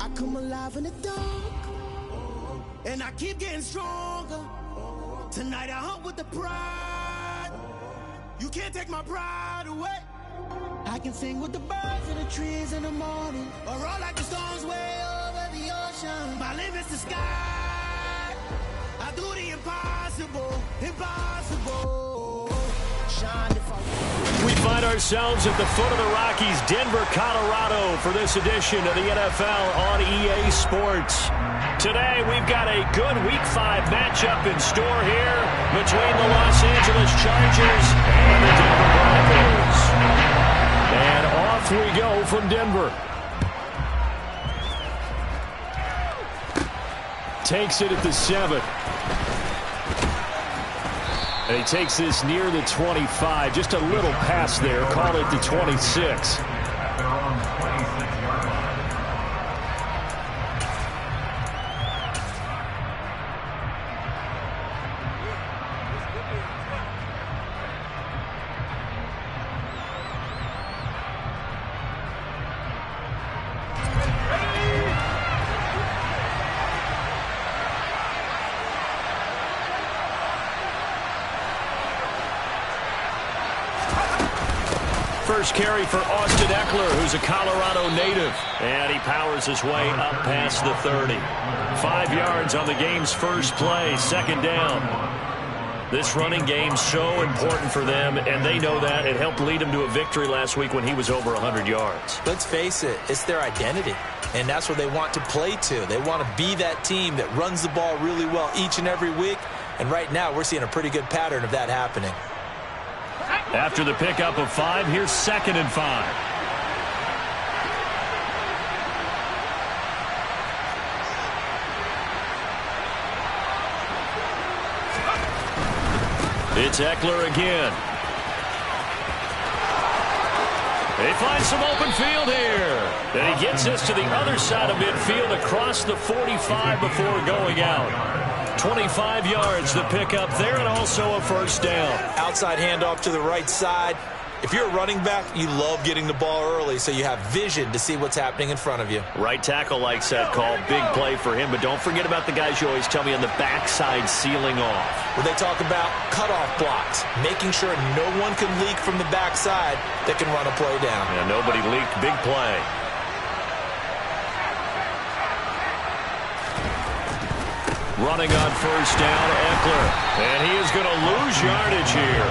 I come alive in the dark, and I keep getting stronger. Tonight I hunt with the pride. You can't take my pride away. I can sing with the birds in the trees in the morning, or roll like the storms way over the ocean. My limit's the sky. I do the impossible, impossible. Shine if I... We find ourselves at the foot of the Rockies, Denver, Colorado, for this edition of the NFL on EA Sports. Today, we've got a good Week 5 matchup in store here between the Los Angeles Chargers and the Denver Broncos. And off we go from Denver. Takes it at the 7. And he takes this near the 25. Just a little pass there. Call it the 26. First carry for Austin Eckler, who's a Colorado native. And he powers his way up past the 30. 5 yards on the game's first play, second down. This running game's so important for them, and they know that. It helped lead them to a victory last week when he was over 100 yards. Let's face it, it's their identity, and that's what they want to play to. They want to be that team that runs the ball really well each and every week, and right now we're seeing a pretty good pattern of that happening. After the pickup of 5, here's 2nd and 5. It's Eckler again. They find some open field here. And he gets this to the other side of midfield across the 45 before going out. 25 yards to pick up there, and also a first down. Outside handoff to the right side. If you're a running back, you love getting the ball early so you have vision to see what's happening in front of you. Right tackle likes that call. Big play for him, but don't forget about the guys you always tell me on the backside sealing off. When they talk about cutoff blocks, making sure no one can leak from the backside that can run a play down. Yeah, nobody leaked. Big play. Running on first down, Eckler. And he is going to lose yardage here.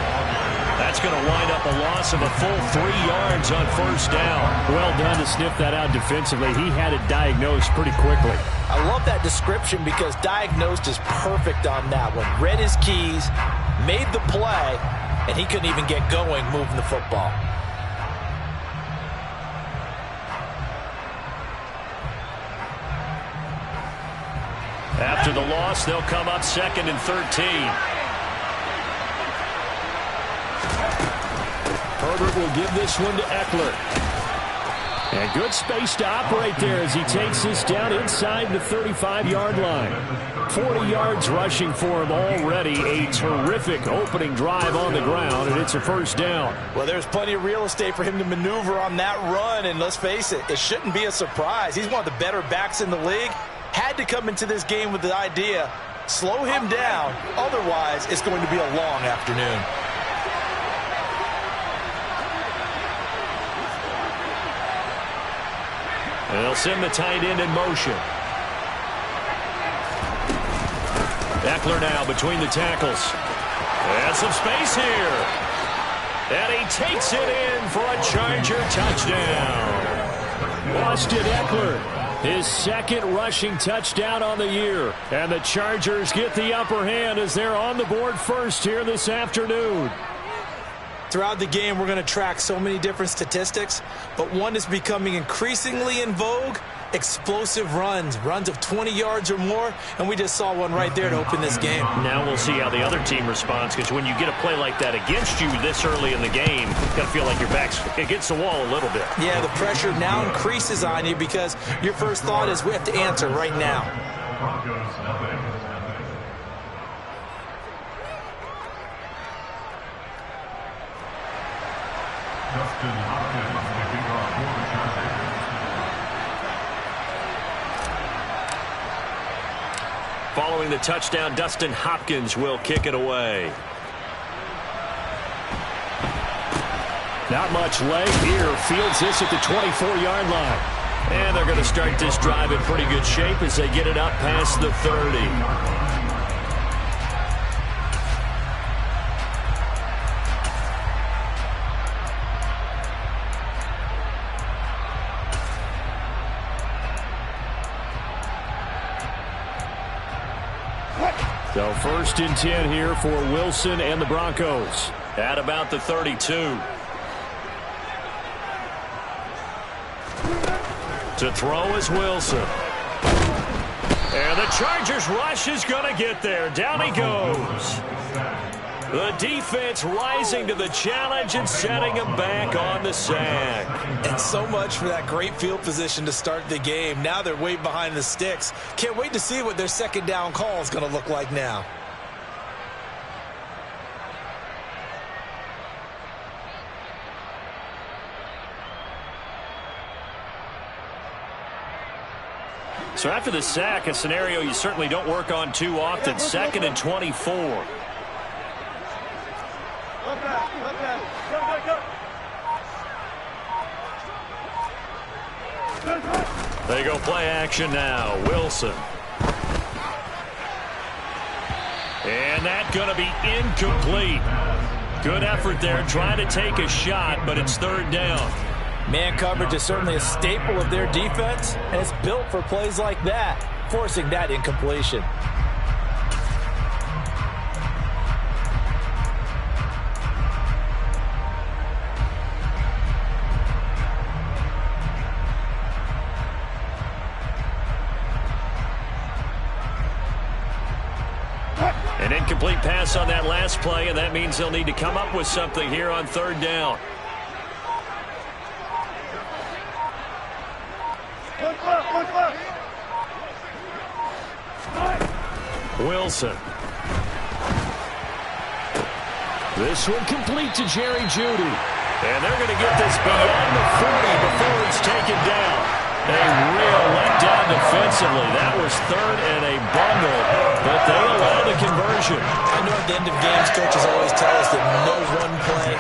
That's going to wind up a loss of a full 3 yards on first down. Well done to sniff that out defensively. He had it diagnosed pretty quickly. I love that description because diagnosed is perfect on that one. Read his keys, made the play, and he couldn't even get going moving the football. After the loss, they'll come up 2nd and 13. Herbert will give this one to Eckler. And good space to operate there as he takes this down inside the 35-yard line. 40 yards rushing for him already. A terrific opening drive on the ground, and it's a first down. Well, there's plenty of real estate for him to maneuver on that run, and let's face it, it shouldn't be a surprise. He's one of the better backs in the league. Had to come into this game with the idea, slow him down, otherwise it's going to be a long afternoon. They'll send the tight end in motion. Eckler now between the tackles. And some space here. And he takes it in for a Charger touchdown. Austin Eckler, his 2nd rushing touchdown on the year. And the Chargers get the upper hand as they're on the board first here this afternoon. Throughout the game, we're going to track so many different statistics, but one is becoming increasingly in vogue, explosive runs of 20 yards or more, and we just saw one right there to open this game. Now we'll see how the other team responds, because when you get a play like that against you this early in the game, you've got to feel like your back's against the wall a little bit. Yeah, the pressure now increases on you because your first thought is we have to answer right now. Following the touchdown, Dustin Hopkins will kick it away. Not much leg here. Fields this at the 24-yard line. And they're going to start this drive in pretty good shape as they get it up past the 30. So 1st and 10 here for Wilson and the Broncos at about the 32. To throw is Wilson. And the Chargers rush is going to get there. Down he goes. The defense rising to the challenge and setting him back on the sack. And so much for that great field position to start the game. Now they're way behind the sticks. Can't wait to see what their second down call is going to look like now. So after the sack, a scenario you certainly don't work on too often. 2nd and 24. They go play action now. Wilson. And that's going to be incomplete. Good effort there, trying to take a shot, but it's 3rd down. Man coverage is certainly a staple of their defense, and it's built for plays like that, forcing that incompletion. An incomplete pass on that last play, and that means they'll need to come up with something here on 3rd down. Wilson. This one complete to Jerry Jeudy. And they're going to get this beyond the 40 before it's taken down. A real letdown defensively. That was 3rd and a bundle, but they allow the conversion. I know at the end of games, coaches always tell us that no one play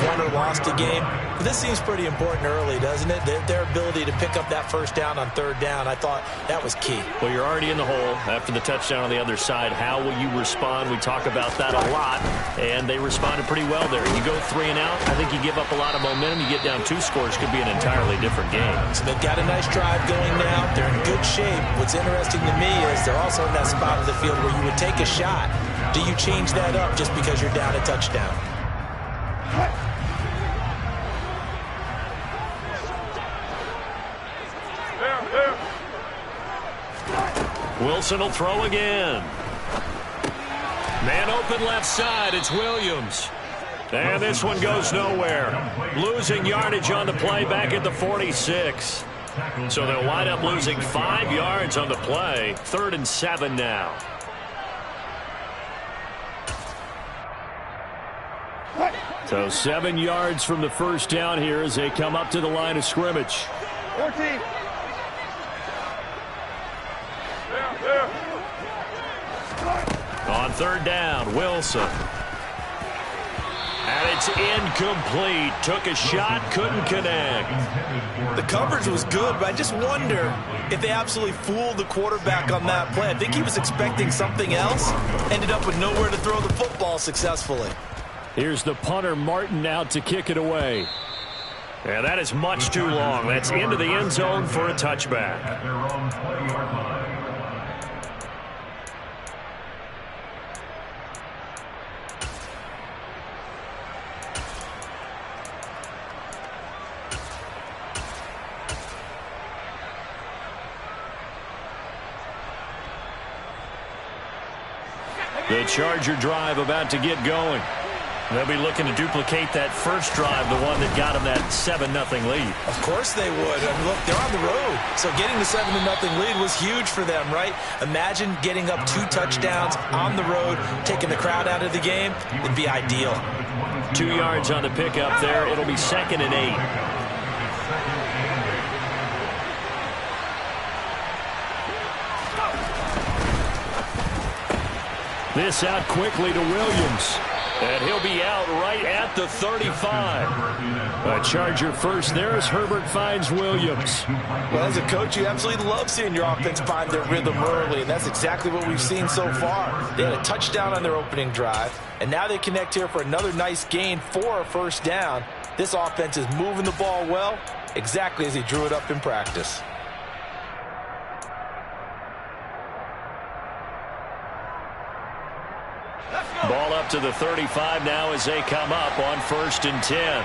won or lost a game. But this seems pretty important early, doesn't it? Their ability to pick up that 1st down on 3rd down, I thought that was key. Well, you're already in the hole after the touchdown on the other side. How will you respond? We talk about that a lot, and they responded pretty well there. You go 3 and out, I think you give up a lot of momentum. You get down 2 scores, could be an entirely different game. So they've got a nice drive going now. They're in good shape. What's interesting to me is they're also in that spot of the field where you would take a shot. Do you change that up just because you're down a touchdown? Wilson will throw again. Man open left side. It's Williams. And this one goes nowhere. Losing yardage on the play back at the 46. So they'll wind up losing 5 yards on the play. 3rd and 7 now. So 7 yards from the 1st down here as they come up to the line of scrimmage. 14. On 3rd down, Wilson. And it's incomplete. Took a shot, couldn't connect. The coverage was good, but I just wonder if they absolutely fooled the quarterback on that play. I think he was expecting something else. Ended up with nowhere to throw the football successfully. Here's the punter, Martin, out to kick it away. And that is much too long. That's into the end zone for a touchback. The Charger drive about to get going. They'll be looking to duplicate that first drive, the one that got them that 7-0 lead. Of course they would. I mean, look, they're on the road. So getting the 7-0 lead was huge for them, right? Imagine getting up 2 touchdowns on the road, taking the crowd out of the game. It'd be ideal. 2 yards on the pickup there. It'll be 2nd and 8. This out quickly to Williams. And he'll be out right at the 35. A Charger first there as Herbert finds Williams. Well, as a coach, you absolutely love seeing your offense find their rhythm early, and that's exactly what we've seen so far. They had a touchdown on their opening drive, and now they connect here for another nice gain for a first down. This offense is moving the ball well, exactly as he drew it up in practice. Ball up to the 35 now as they come up on 1st and 10.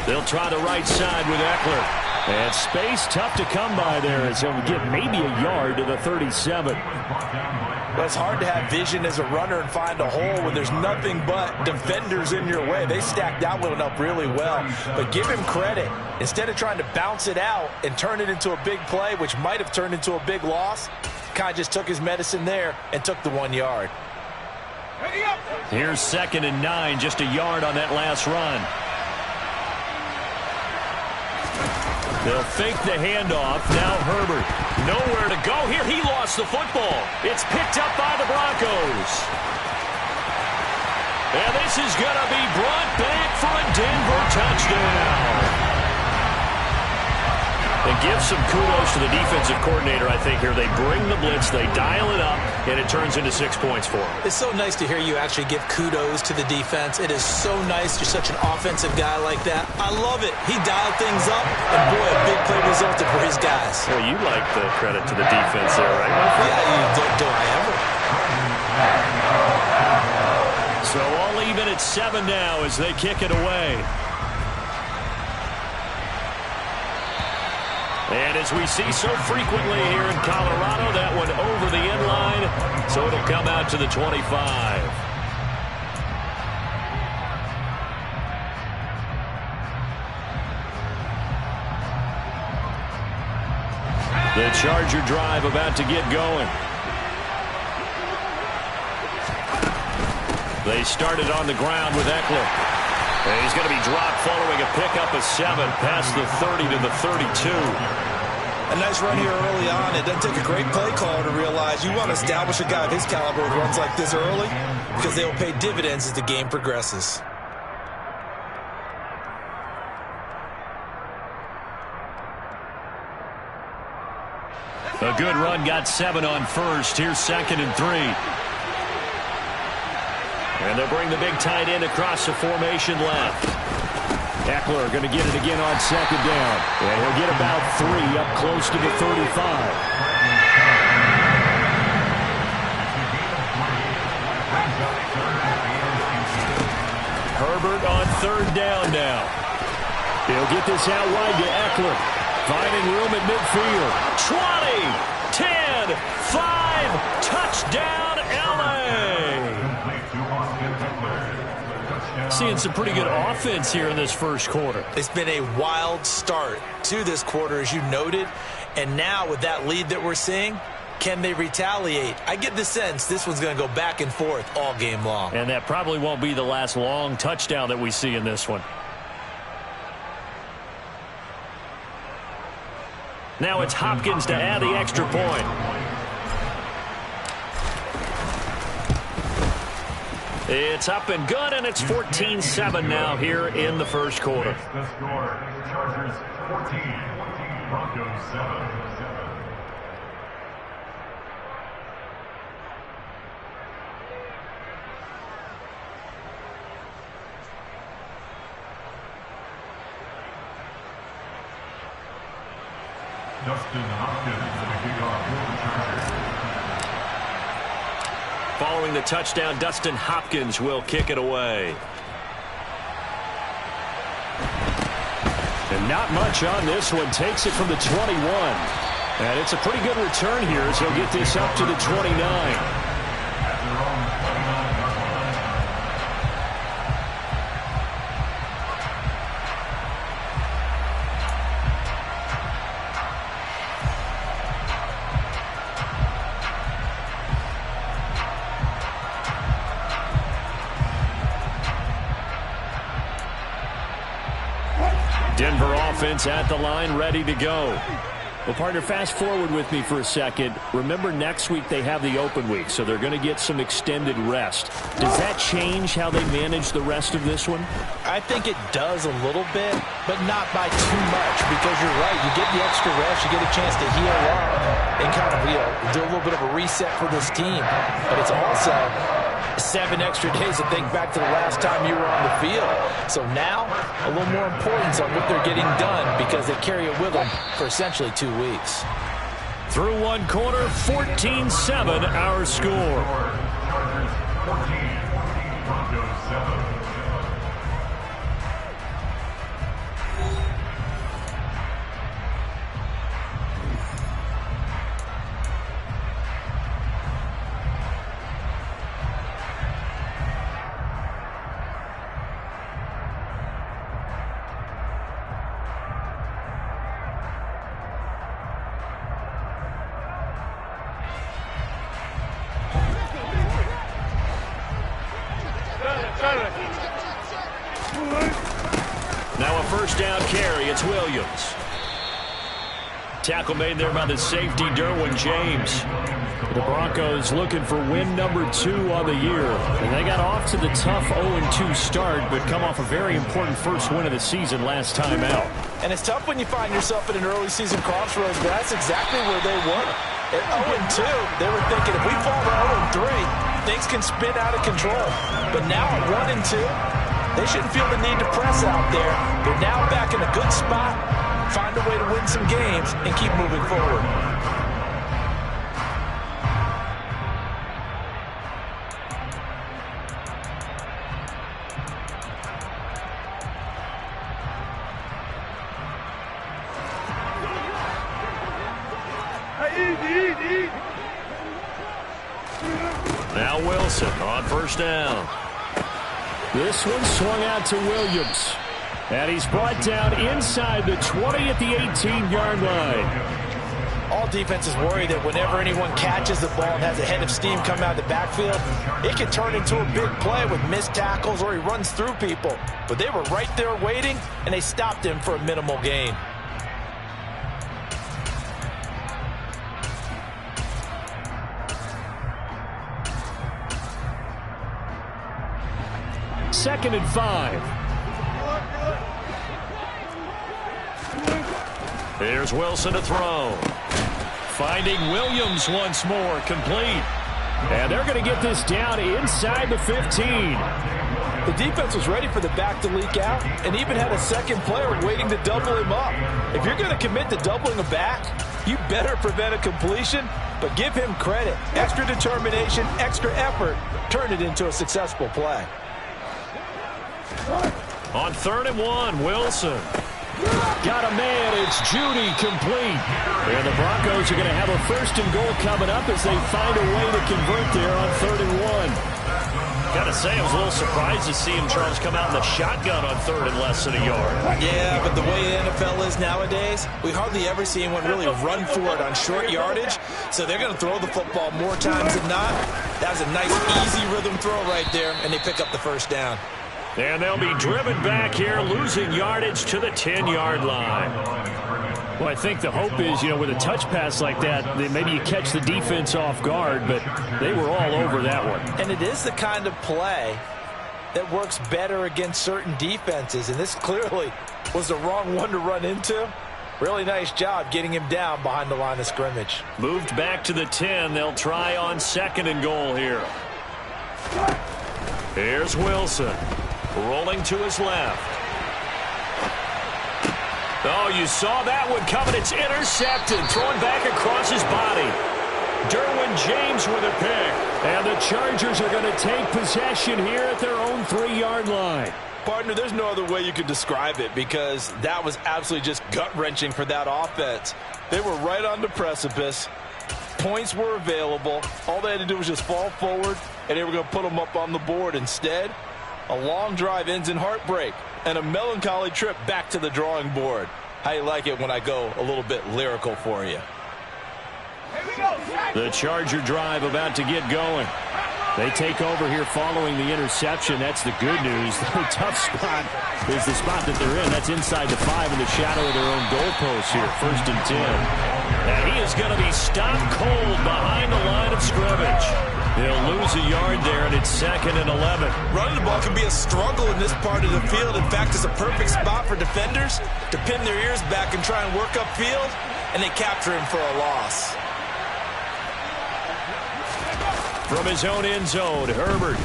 They'll try the right side with Eckler. And space tough to come by there as he'll get maybe a yard to the 37. Well, it's hard to have vision as a runner and find a hole when there's nothing but defenders in your way. They stacked that one up really well. But give him credit. Instead of trying to bounce it out and turn it into a big play, which might have turned into a big loss, kind of just took his medicine there and took the 1 yard. Here's 2nd and 9, just a yard on that last run. They'll fake the handoff. Now Herbert. Nowhere to go here. He lost the football. It's picked up by the Broncos. And this is going to be brought back for a Denver touchdown. And give some kudos to the defensive coordinator, I think, here. They bring the blitz, they dial it up, and it turns into 6 points for them. It's so nice to hear you actually give kudos to the defense. It is so nice. You're such an offensive guy like that. I love it. He dialed things up, and boy, a big play resulted for his guys. Well, you like the credit to the defense there, right? Yeah, do I ever? So all even at 7 now as they kick it away. And as we see so frequently here in Colorado, that one over the end line, so it'll come out to the 25. The Charger drive about to get going. They started on the ground with Eckler. And he's going to be dropped following a pickup of 7 past the 30 to the 32. A nice run here early on. It doesn't take a great play caller to realize you want to establish a guy of his caliber who runs like this early because they will pay dividends as the game progresses. A good run, got 7 on 1st. Here's 2nd and 3. And they'll bring the big tight end across the formation left. Eckler going to get it again on 2nd down. And he'll get about 3 up close to the 35. Herbert on 3rd down now. He'll get this out wide to Eckler. Finding room at midfield. 20, 10, 5, touchdown LA. Seeing some pretty good offense here in this first quarter. It's been a wild start to this quarter, as you noted. And now with that lead that we're seeing, can they retaliate? I get the sense this one's going to go back and forth all game long. And that probably won't be the last long touchdown that we see in this one. Now it's Hopkins to add the extra point. It's up and good, and it's 14-7 now here in the first quarter. The score, Chargers 14, Broncos 7. Dustin Hopkins to the kickoff for the Chargers. Following the touchdown, Dustin Hopkins will kick it away. And not much on this one. Takes it from the 21. And it's a pretty good return here as he'll get this up to the 29. Denver offense at the line, ready to go. Well, partner, fast forward with me for a second. Remember, next week they have the open week, so they're going to get some extended rest. Does that change how they manage the rest of this one? I think it does a little bit, but not by too much, because you're right. You get the extra rest, you get a chance to heal up and kind of do a little bit of a reset for this team. But it's also 7 extra days to think back to the last time you were on the field. So now, a little more importance on what they're getting done because they carry it with them for essentially 2 weeks. Through one quarter, 14-7 our score. Broncos 7. Now a first down carry. It's Williams. Tackle made there by the safety, Derwin James. The Broncos looking for win number 2 on the year. And they got off to the tough 0-2 start, but come off a very important first win of the season last time out. And it's tough when you find yourself at an early season crossroads, but that's exactly where they were. At 0-2, they were thinking if we fall to 0-3, things can spin out of control. But now at 1-2, they shouldn't feel the need to press out there. They're now back in a good spot, find a way to win some games, and keep moving forward. Now Wilson on first down. This one swung out to Williams. And he's brought down inside the 20 at the 18-yard line. All defenses worry that whenever anyone catches the ball and has a head of steam come out of the backfield, it can turn into a big play with missed tackles or he runs through people. But they were right there waiting, and they stopped him for a minimal gain. Second and 5. Here's Wilson to throw. Finding Williams once more, complete. And they're going to get this down inside the 15. The defense was ready for the back to leak out and even had a second player waiting to double him up. If you're going to commit to doubling a back, you better prevent a completion, but give him credit. Extra determination, extra effort, turned it into a successful play. On 3rd and 1, Wilson. Got a man, it's Judy, complete. And the Broncos are going to have a 1st and goal coming up as they find a way to convert there on 3rd and 1. Got to say, I was a little surprised to see him, Charles, come out in the shotgun on 3rd and less than a yard. Yeah, but the way the NFL is nowadays, we hardly ever see anyone really run for it on short yardage. So they're going to throw the football more times than not. That was a nice, easy rhythm throw right there, and they pick up the 1st down. And they'll be driven back here, losing yardage to the 10-yard line. Well, I think the hope is, with a touch pass like that, maybe you catch the defense off guard, but they were all over that one. And it is the kind of play that works better against certain defenses, and this clearly was the wrong one to run into. Really nice job getting him down behind the line of scrimmage. Moved back to the 10. They'll try on 2nd and goal here. Here's Wilson. Rolling to his left. Oh, you saw that one coming. It's intercepted. Thrown back across his body. Derwin James with a pick. And the Chargers are going to take possession here at their own 3-yard line. Partner, there's no other way you could describe it because that was absolutely just gut-wrenching for that offense. They were right on the precipice. Points were available. All they had to do was just fall forward, and they were going to put them up on the board. Instead, a long drive ends in heartbreak and a melancholy trip back to the drawing board. How you like it when I go a little bit lyrical for you? The Charger drive about to get going. They take over here following the interception. That's the good news. The tough spot is the spot that they're in. That's inside the 5 in the shadow of their own goalpost here. 1st and 10. And he is going to be stopped cold behind the line of scrimmage. They'll lose a yard there, and it's 2nd and 11. Running the ball can be a struggle in this part of the field. In fact, it's a perfect spot for defenders to pin their ears back and try and work upfield, and they capture him for a loss. From his own end zone, Herbert.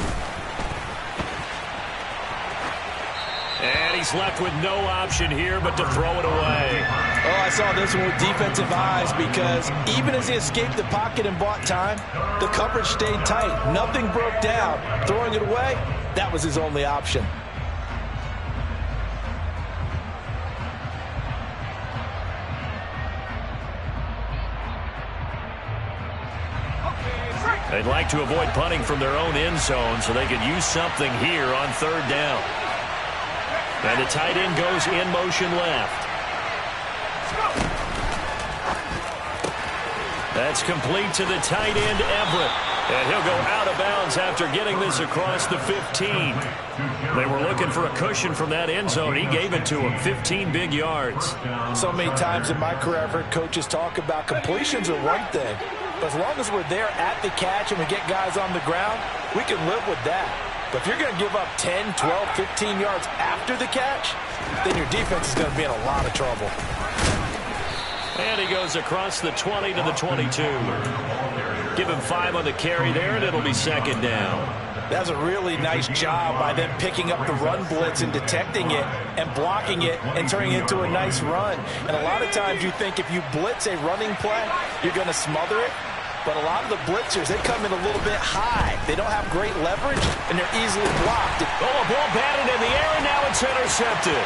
And he's left with no option here but to throw it away. Oh, I saw this one with defensive eyes because even as he escaped the pocket and bought time, the coverage stayed tight. Nothing broke down. Throwing it away, that was his only option. They'd like to avoid punting from their own end zone so they could use something here on 3rd down. And the tight end goes in motion left. That's complete to the tight end, Everett. And he'll go out of bounds after getting this across the 15. They were looking for a cushion from that end zone. He gave it to him. 15 big yards. So many times in my career, I've heard coaches talk about completions are one thing. But as long as we're there at the catch and we get guys on the ground, we can live with that. But if you're going to give up 10, 12, 15 yards after the catch, then your defense is going to be in a lot of trouble. And he goes across the 20 to the 22. Give him 5 on the carry there, and it'll be 2nd down. That's a really nice job by them picking up the run blitz and detecting it and blocking it and turning it into a nice run. And a lot of times you think if you blitz a running play, you're going to smother it. But a lot of the blitzers, they come in a little bit high. They don't have great leverage, and they're easily blocked. Oh, a ball batted in the air, and now it's intercepted.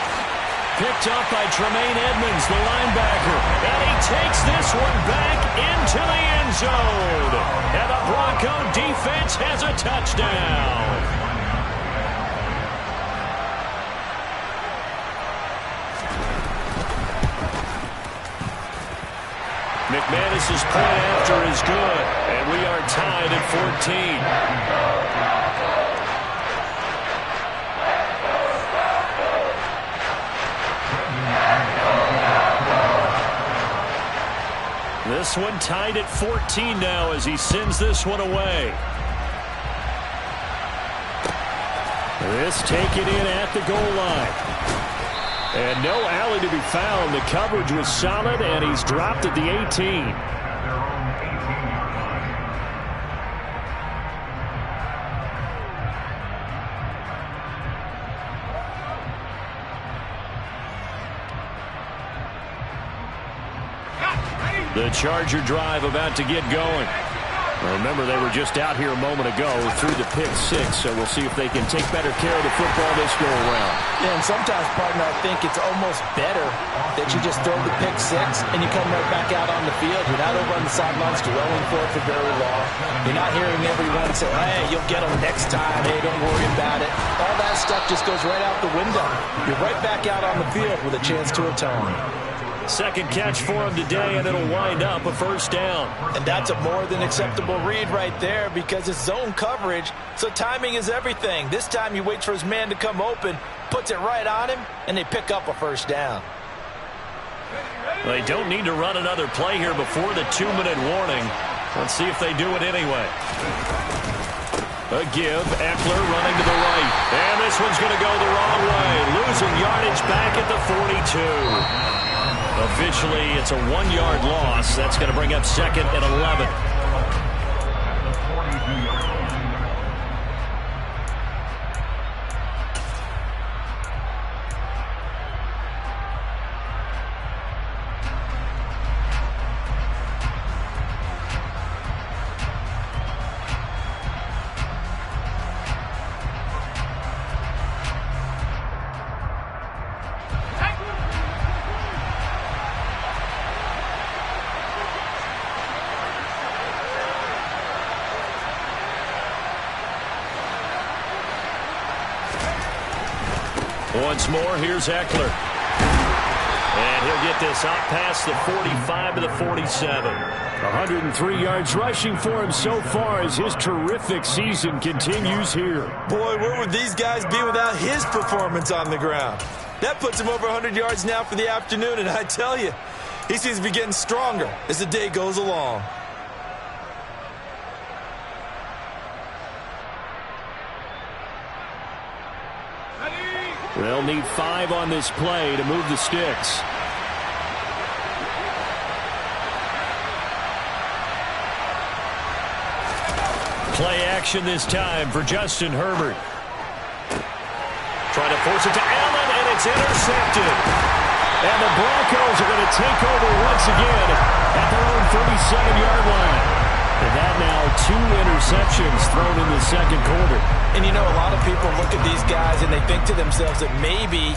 Picked up by Tremaine Edmonds, the linebacker. And he takes this one back into the end zone. And the Bronco defense has a touchdown. McManus's point after is good. And we are tied at 14. This one tied at 14 now as he sends this one away. This taken in at the goal line. And no alley to be found. The coverage was solid, and he's dropped at the 18. The Charger drive about to get going. Remember, they were just out here a moment ago through the pick 6, so we'll see if they can take better care of the football this go around. Yeah, and sometimes, partner, I think it's almost better that you just throw the pick 6 and you come right back out on the field. You're not over on the sidelines dwelling for it for very long. You're not hearing everyone say, hey, you'll get them next time. Hey, don't worry about it. All that stuff just goes right out the window. You're right back out on the field with a chance to atone. Second catch for him today, and it'll wind up a 1st down. And that's a more than acceptable read right there because it's zone coverage, so timing is everything. This time you wait for his man to come open, puts it right on him, and they pick up a 1st down. They don't need to run another play here before the 2-minute warning. Let's see if they do it anyway. A give, Eckler running to the right. And this one's going to go the wrong way. Losing yardage back at the 42. Officially, it's a 1-yard loss. That's going to bring up 2nd and 11. Once more, here's Eckler. And he'll get this up past the 45 to the 47. 103 yards rushing for him so far as his terrific season continues here. Boy, where would these guys be without his performance on the ground? That puts him over 100 yards now for the afternoon, and I tell you, he seems to be getting stronger as the day goes along. They'll need 5 on this play to move the sticks. Play action this time for Justin Herbert. Trying to force it to Allen, and it's intercepted. And the Broncos are going to take over once again at their own 37-yard line. And that now 2 interceptions thrown in the second quarter. And you know, a lot of people look at these guys and they think to themselves that maybe,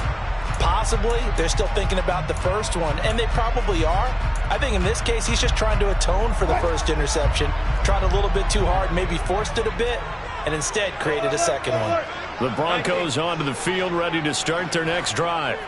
possibly, they're still thinking about the first one. And they probably are. I think in this case, he's just trying to atone for the first interception. Tried a little bit too hard, maybe forced it a bit, and instead created a second one. The Broncos onto the field, ready to start their next drive.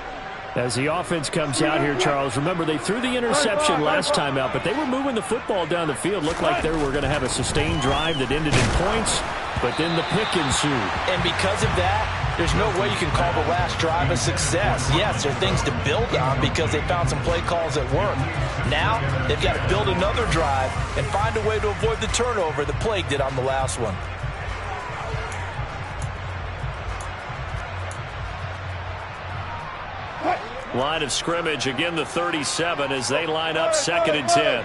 As the offense comes out here, Charles, remember they threw the interception last time out, but they were moving the football down the field. Looked like they were going to have a sustained drive that ended in points, but then the pick ensued. And because of that, there's no way you can call the last drive a success. Yes, there are things to build on because they found some play calls that work. Now, they've got to build another drive and find a way to avoid the turnover that plagued it on the last one. Line of scrimmage, again the 37 as they line up 2nd and 10.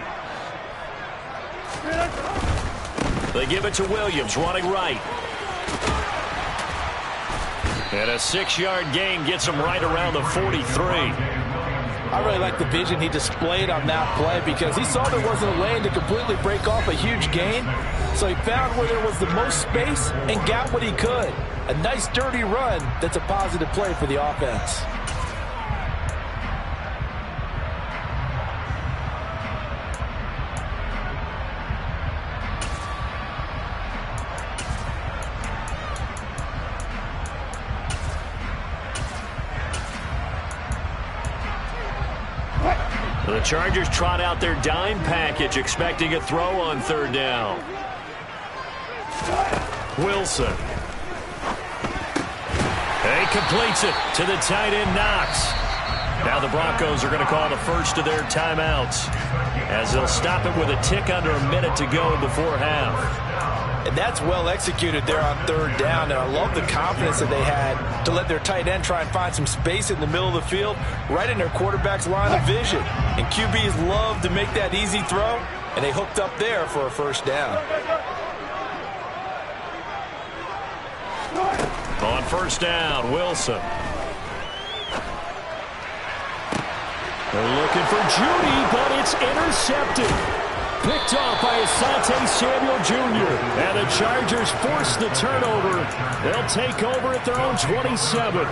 They give it to Williams, running right. And a 6-yard gain gets him right around the 43. I really like the vision he displayed on that play because he saw there wasn't a lane to completely break off a huge gain. So he found where there was the most space and got what he could. A nice, dirty run that's a positive play for the offense. The Chargers trot out their dime package, expecting a throw on 3rd down. Wilson. He completes it to the tight end, Knox. Now the Broncos are going to call the first of their timeouts as they'll stop it with a tick under a minute to go before half. And that's well executed there on 3rd down. And I love the confidence that they had to let their tight end try and find some space in the middle of the field, right in their quarterback's line of vision. And QBs love to make that easy throw, and they hooked up there for a 1st down. On 1st down, Wilson. They're looking for Judy, but it's intercepted. Picked off by Asante Samuel Jr. And the Chargers force the turnover. They'll take over at their own 27.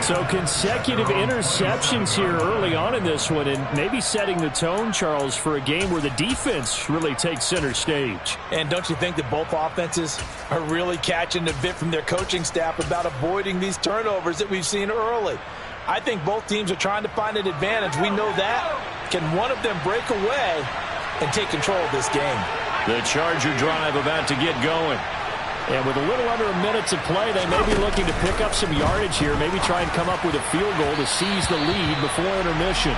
So consecutive interceptions here early on in this one, and maybe setting the tone, Charles, for a game where the defense really takes center stage. And don't you think that both offenses are really catching the bit from their coaching staff about avoiding these turnovers that we've seen early? I think both teams are trying to find an advantage. We know that. Can one of them break away and take control of this game? The Charger drive about to get going. And with a little under a minute to play, they may be looking to pick up some yardage here, maybe try and come up with a field goal to seize the lead before intermission.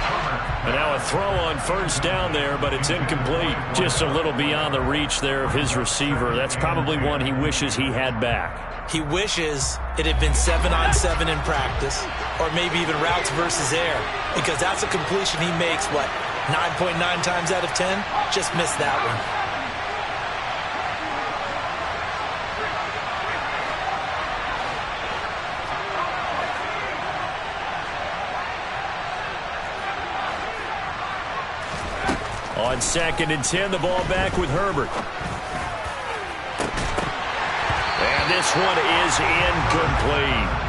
And now a throw on 1st down there, but it's incomplete. Just a little beyond the reach there of his receiver. That's probably one he wishes he had back. He wishes it had been 7-on-7 in practice, or maybe even routes versus air, because that's a completion he makes, 9.9 times out of 10? Just missed that one. On 2nd and 10, the ball back with Herbert. And this one is incomplete.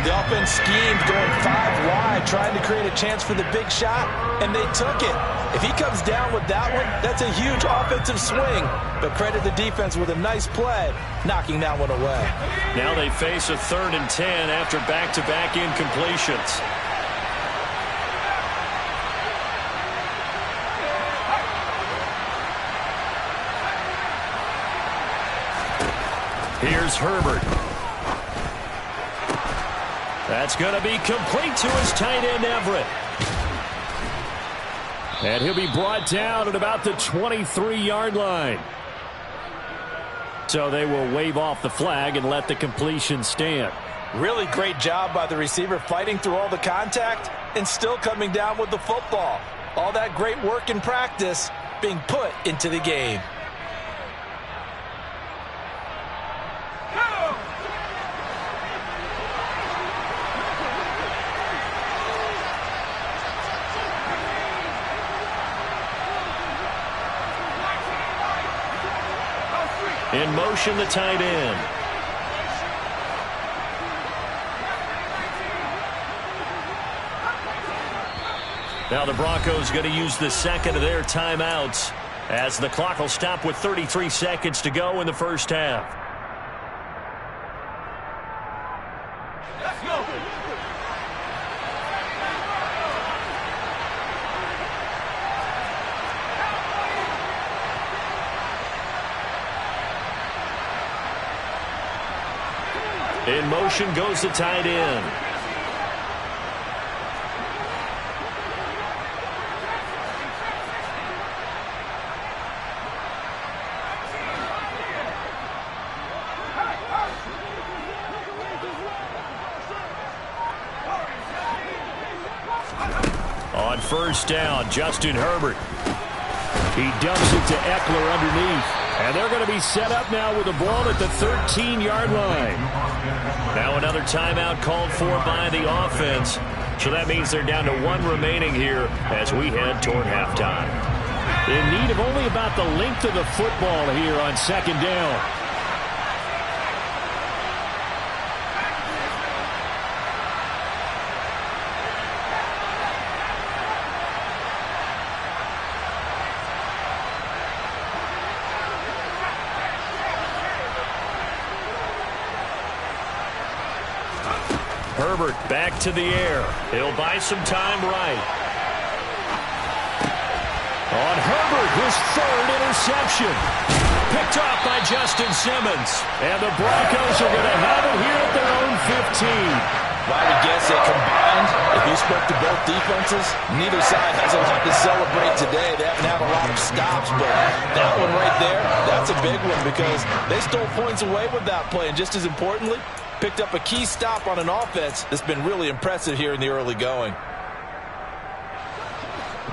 The offense schemed going 5 wide, trying to create a chance for the big shot, and they took it. If he comes down with that one, that's a huge offensive swing. But credit the defense with a nice play, knocking that one away. Now they face a 3rd and 10 after back-to-back incompletions. Here's Herbert. That's going to be complete to his tight end, Everett. And he'll be brought down at about the 23-yard line. So they will wave off the flag and let the completion stand. Really great job by the receiver fighting through all the contact and still coming down with the football. All that great work in practice being put into the game. In motion, the tight end. Now the Broncos going to use the second of their timeouts as the clock will stop with 33 seconds to go in the first half. Let's go. In motion goes the tight end. On first down, Justin Herbert. He dumps it to Eckler underneath. And they're going to be set up now with the ball at the 13-yard line. Now another timeout called for by the offense. So that means they're down to one remaining here as we head toward halftime. In need of only about the length of the football here on second down. Herbert back to the air. He'll buy some time right. On Herbert, his third interception. Picked off by Justin Simmons. And the Broncos are going to have it here at their own 15. I would guess that combined, if you spoke to both defenses, neither side has a lot to celebrate today. They haven't had a lot of stops, but that one right there, that's a big one because they stole points away with that play. And just as importantly, picked up a key stop on an offense that's been really impressive here in the early going.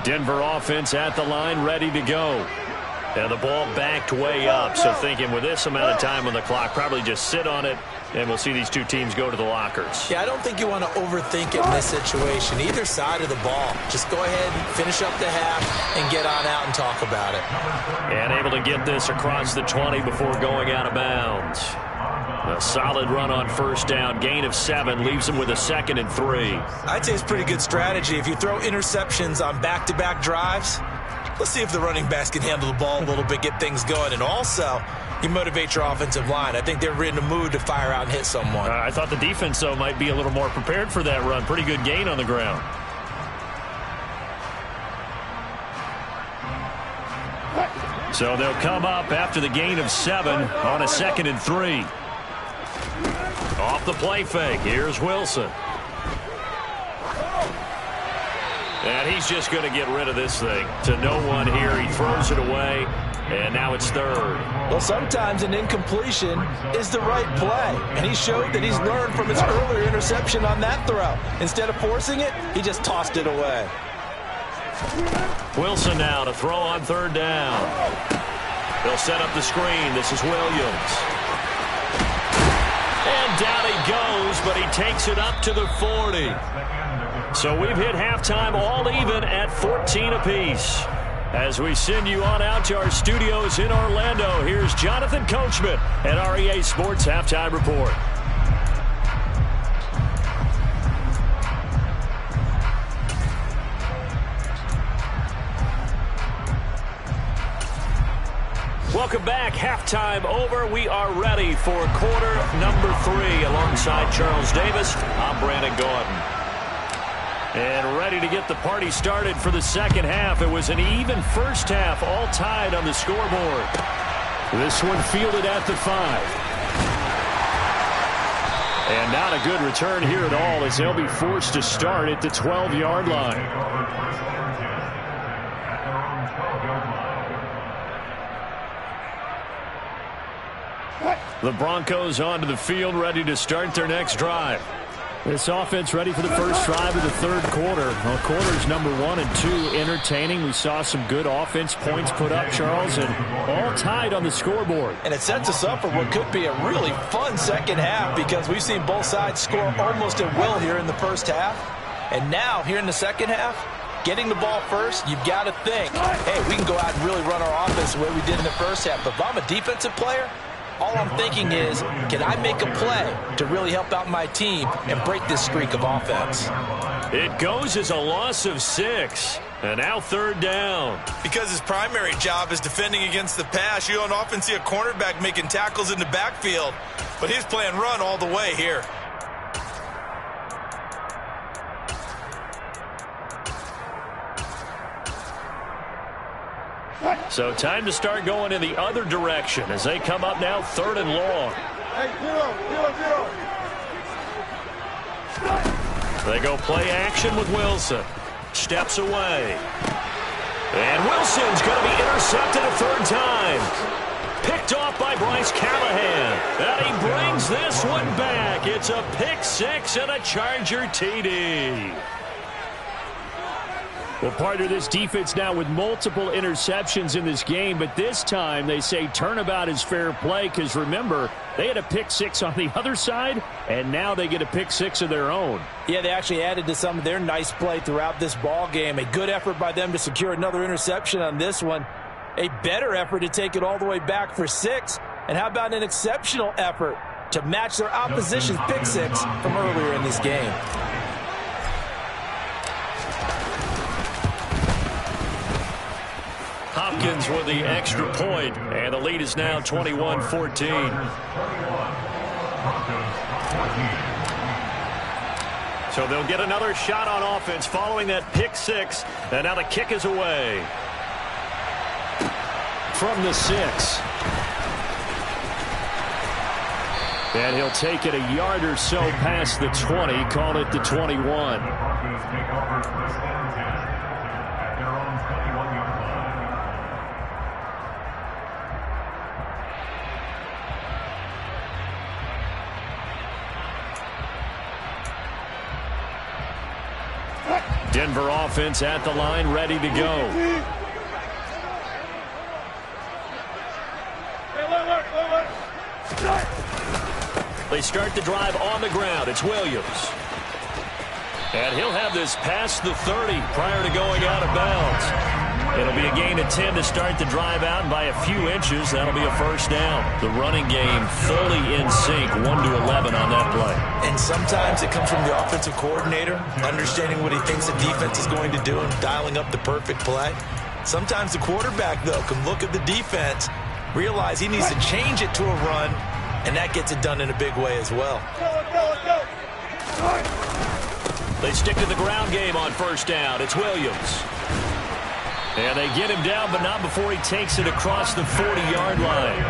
Denver offense at the line, ready to go. And the ball backed way up. So thinking with this amount of time on the clock, probably just sit on it, and we'll see these two teams go to the lockers. Yeah, I don't think you want to overthink it in this situation. Either side of the ball. Just go ahead and finish up the half and get on out and talk about it. And able to get this across the 20 before going out of bounds. A solid run on first down. Gain of 7 leaves them with a 2nd and 3. I'd say it's pretty good strategy. If you throw interceptions on back-to-back drives, let's see if the running backs can handle the ball a little bit, get things going. And also, you motivate your offensive line. I think they're in a mood to fire out and hit someone. I thought the defense, though, might be a little more prepared for that run. Pretty good gain on the ground. So they'll come up after the gain of 7 on a 2nd and 3. Off the play fake. Here's Wilson. And he's just going to get rid of this thing. To no one here. He throws it away. And now it's 3rd. Well, sometimes an incompletion is the right play. And he showed that he's learned from his earlier interception on that throw. Instead of forcing it, he just tossed it away. Wilson now to throw on 3rd down. They'll set up the screen. This is Williams. And down he goes, but he takes it up to the 40. So we've hit halftime all even at 14 apiece. As we send you on out to our studios in Orlando, here's Jonathan Coachman at REA Sports Halftime Report. Welcome back. Halftime over. We are ready for quarter number 3 alongside Charles Davis. I'm Brandon Gordon. And ready to get the party started for the second half. It was an even first half, all tied on the scoreboard. This one fielded at the 5. And not a good return here at all, as they'll be forced to start at the 12-yard line. The Broncos onto the field, ready to start their next drive. This offense ready for the first drive of the third quarter. Well, quarters number 1 and 2 entertaining. We saw some good offense points put up, Charles, and all tied on the scoreboard. And it sets us up for what could be a really fun second half, because we've seen both sides score almost at will here in the first half. And now, here in the second half, getting the ball first, you've got to think, hey, we can go out and really run our offense the way we did in the first half. But if I'm a defensive player, all I'm thinking is, can I make a play to really help out my team and break this streak of offense? It goes as a loss of 6. And now third down. Because his primary job is defending against the pass, you don't often see a cornerback making tackles in the backfield. But he's playing run all the way here. So time to start going in the other direction as they come up now third and long. They go play action with Wilson. Steps away. And Wilson's going to be intercepted a third time. Picked off by Bryce Callahan. And he brings this one back. It's a pick 6 and a Charger TD. Well, part of this defense now with multiple interceptions in this game, but this time they say turnabout is fair play, because remember, they had a pick 6 on the other side, and now they get a pick 6 of their own. Yeah, they actually added to some of their nice play throughout this ball game. A good effort by them to secure another interception on this one. A better effort to take it all the way back for 6. And how about an exceptional effort to match their opposition's pick 6 from earlier in this game? Hopkins with the extra point, and the lead is now 21-14. So they'll get another shot on offense following that pick 6, and now the kick is away. From the 6. And he'll take it a yard or so past the 20, call it the 21. Denver offense at the line, ready to go. They start the drive on the ground. It's Williams. And he'll have this past the 30 prior to going out of bounds. It'll be a gain of 10 to start the drive out, and by a few inches, that'll be a first down. The running game fully in sync, 1-11 on that play. And sometimes it comes from the offensive coordinator, understanding what he thinks the defense is going to do and dialing up the perfect play. Sometimes the quarterback, though, can look at the defense, realize he needs to change it to a run, and that gets it done in a big way as well. They stick to the ground game on first down. It's Williams. And they get him down, but not before he takes it across the 40-yard line.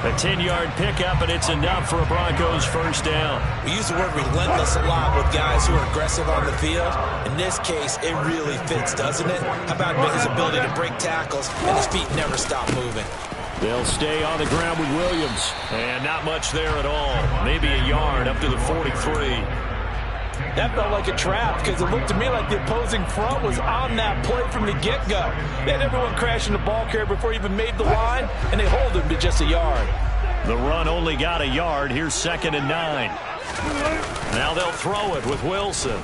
A 10-yard pickup, and it's enough for a Broncos first down. We use the word relentless a lot with guys who are aggressive on the field. In this case, it really fits, doesn't it? How about his ability to break tackles and his feet never stop moving? They'll stay on the ground with Williams. And not much there at all. Maybe a yard up to the 43. That felt like a trap, because it looked to me like the opposing front was on that play from the get-go. They had everyone crashing the ball carrier before he even made the line, and they hold him to just a yard. The run only got a yard. Here's 2nd and 9. Now they'll throw it with Wilson.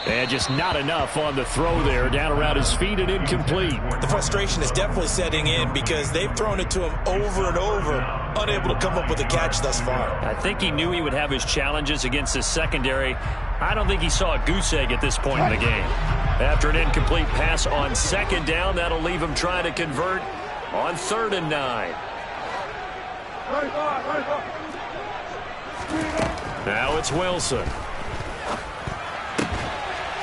And just not enough on the throw there. Down around his feet and incomplete. The frustration is definitely setting in because they've thrown it to him over and over, unable to come up with a catch thus far. I think he knew he would have his challenges against the secondary. I don't think he saw a goose egg at this point in the game. After an incomplete pass on 2nd down, that'll leave him trying to convert on 3rd and 9. Now it's Wilson.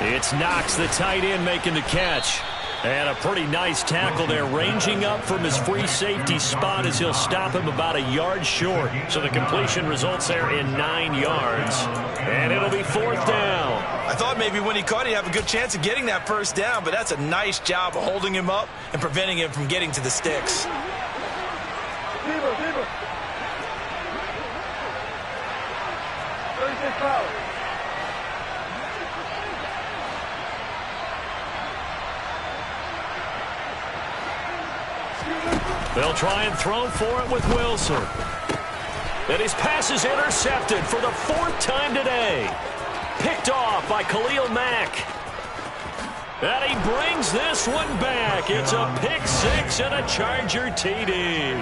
It's Knox, the tight end, making the catch. And a pretty nice tackle there, ranging up from his free safety spot as he'll stop him about a yard short. So the completion results there in 9 yards. And it'll be 4th down. I thought maybe when he caught it, he'd have a good chance of getting that first down, but that's a nice job of holding him up and preventing him from getting to the sticks. They'll try and throw for it with Wilson. And his pass is intercepted for the 4th time today. Picked off by Khalil Mack. And he brings this one back. It's a pick 6 and a Charger TD.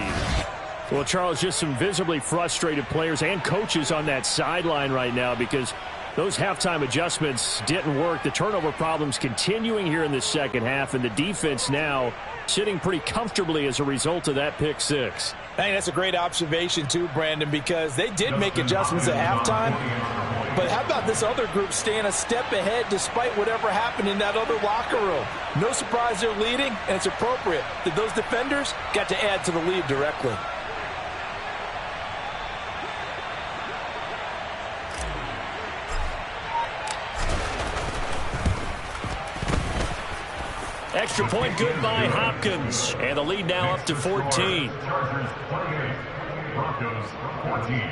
Well, Charles, just some visibly frustrated players and coaches on that sideline right now because those halftime adjustments didn't work. The turnover problems continuing here in the second half, and the defense now sitting pretty comfortably as a result of that pick 6. I think that's a great observation too, Brandon, because they did make adjustments at halftime. But how about this other group staying a step ahead despite whatever happened in that other locker room? No surprise they're leading, and it's appropriate that those defenders got to add to the lead directly. Extra point good by Hopkins. And the lead now up to 14. Chargers 28, Broncos 14.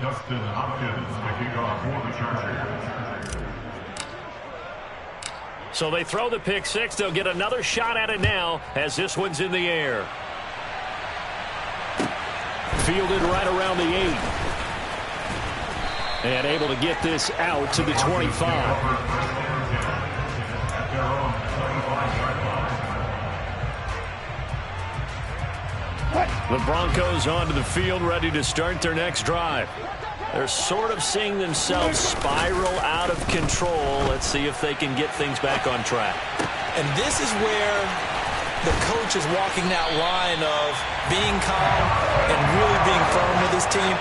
Justin Hopkins, the kickoff for the Chargers. So they throw the pick 6. They'll get another shot at it now as this one's in the air. Fielded right around the 8. And able to get this out to the 25. The Broncos onto the field, ready to start their next drive. They're sort of seeing themselves spiral out of control. Let's see if they can get things back on track. And this is where the coach is walking that line of being calm and really being firm with his team.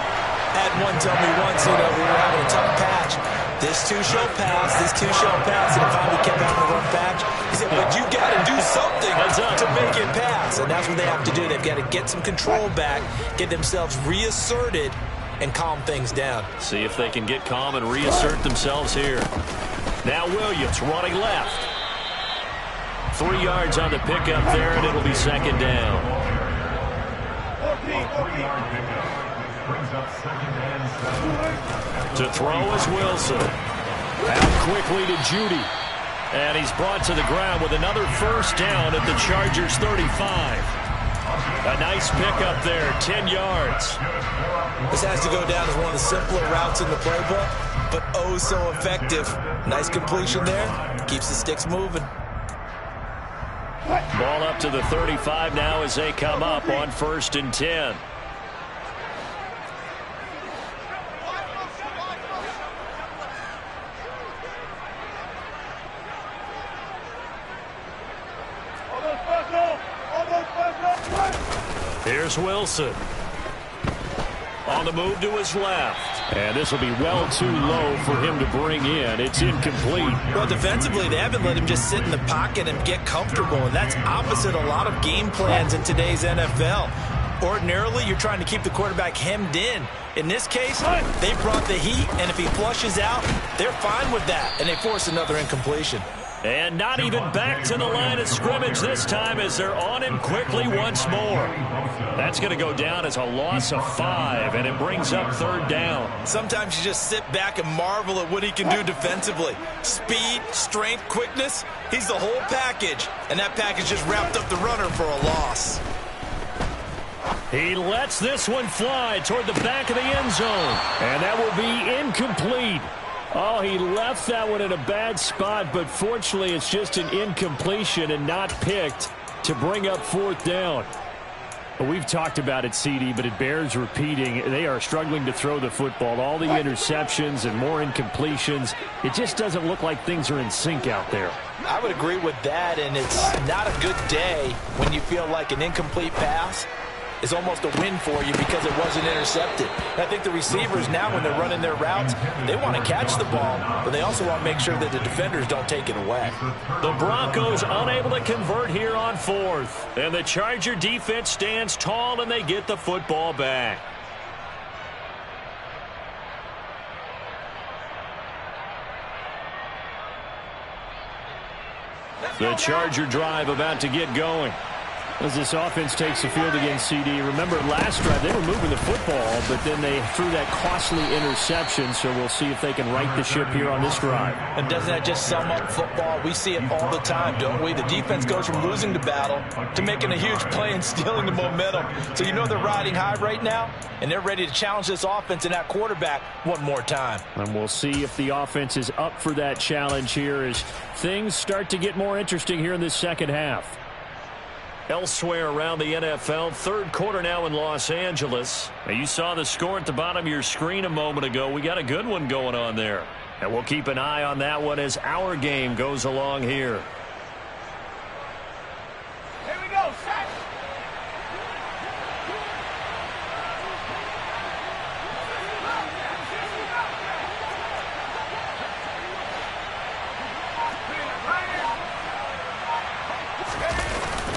Had one tell me once, we were having a tough patch. This too shall pass, this too shall pass. And finally kept having a rough patch. He said, but you got to do something to make it pass. And that's what they have to do. They've got to get some control back, get themselves reasserted, and calm things down. See if they can get calm and reassert themselves here. Now Williams running left. 3 yards on the pickup there, and it'll be 2nd down. To throw is Wilson. Out quickly to Judy. And he's brought to the ground with another 1st down at the Chargers 35. A nice pickup there, 10 yards. This has to go down as one of the simpler routes in the playbook, but oh so effective. Nice completion there. Keeps the sticks moving. Ball up to the 35 now as they come up on 1st and 10. Here's Wilson. On the move to his left. And this will be well too low for him to bring in. It's incomplete. Well, defensively, they haven't let him just sit in the pocket and get comfortable, and that's opposite a lot of game plans in today's NFL. Ordinarily, you're trying to keep the quarterback hemmed in. In this case, they brought the heat, and if he flushes out, they're fine with that, and they force another incompletion. And not even back to the line of scrimmage this time as they're on him quickly once more. That's going to go down as a loss of 5, and it brings up 3rd down. Sometimes you just sit back and marvel at what he can do defensively. Speed, strength, quickness, he's the whole package. And that package just wrapped up the runner for a loss. He lets this one fly toward the back of the end zone. And that will be incomplete. Oh, he left that one in a bad spot, but fortunately it's just an incompletion and not picked to bring up 4th down. Well, we've talked about it, CD, but it bears repeating. They are struggling to throw the football. All the interceptions and more incompletions. It just doesn't look like things are in sync out there. I would agree with that, and it's not a good day when you feel like an incomplete pass is almost a win for you because it wasn't intercepted. And I think the receivers now, when they're running their routes, they want to catch the ball, but they also want to make sure that the defenders don't take it away. The Broncos unable to convert here on 4th. And the Charger defense stands tall, and they get the football back. The Charger drive about to get going. As this offense takes the field against CD. Remember, last drive, they were moving the football, but then they threw that costly interception, so we'll see if they can right the ship here on this drive. And doesn't that just sum up football? We see it all the time, don't we? The defense goes from losing the battle to making a huge play and stealing the momentum. So you know they're riding high right now, and they're ready to challenge this offense and that quarterback one more time. And we'll see if the offense is up for that challenge here as things start to get more interesting here in this second half. Elsewhere around the NFL, third quarter now in Los Angeles. Now, you saw the score at the bottom of your screen a moment ago. We got a good one going on there. And we'll keep an eye on that one as our game goes along here. Here we go, set.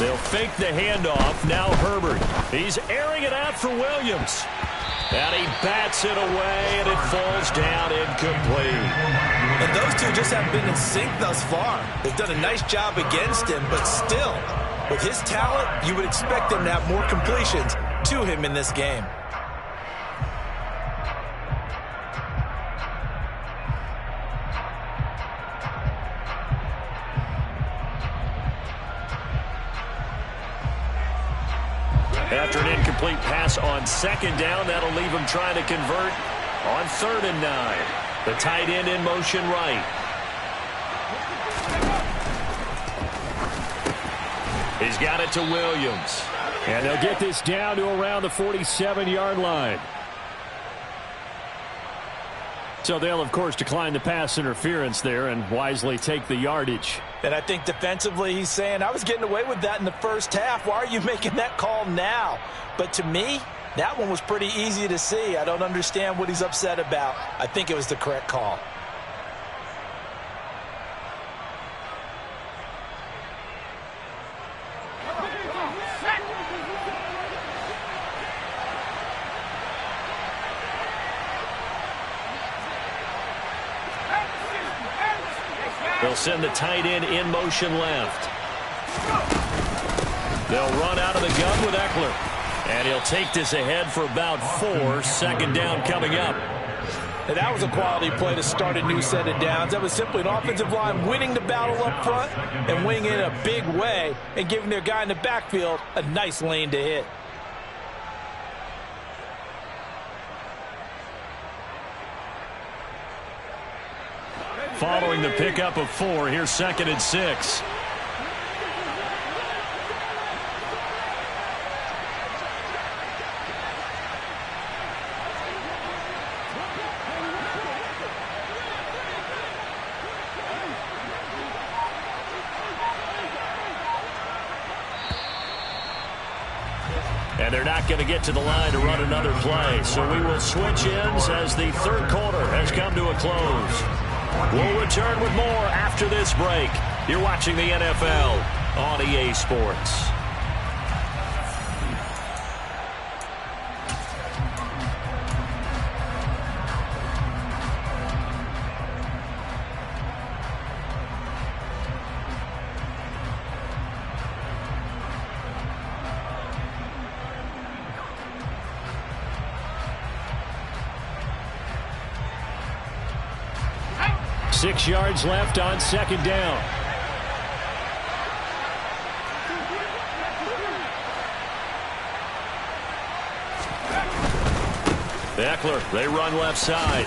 They'll fake the handoff. Now Herbert. He's airing it out for Williams. And he bats it away, and it falls down incomplete. And those two just haven't been in sync thus far. They've done a nice job against him, but still, with his talent, you would expect them to have more completions to him in this game. After an incomplete pass on second down, that'll leave him trying to convert on 3rd and 9. The tight end in motion right. He's got it to Williams. And they'll get this down to around the 47-yard line. So they'll, of course, decline the pass interference there and wisely take the yardage. And I think defensively he's saying, I was getting away with that in the first half. Why are you making that call now? But to me, that one was pretty easy to see. I don't understand what he's upset about. I think it was the correct call. They'll send the tight end in motion left. They'll run out of the gun with Eckler. And he'll take this ahead for about 4. Second down coming up. And that was a quality play to start a new set of downs. That was simply an offensive line winning the battle up front and winning in a big way and giving their guy in the backfield a nice lane to hit. Following the pickup of 4, here's 2nd and 6. And they're not going to get to the line to run another play. So we will switch ends as the third quarter has come to a close. We'll return with more after this break. You're watching the NFL on EA Sports. Six yards left on second down. Eckler, they run left side.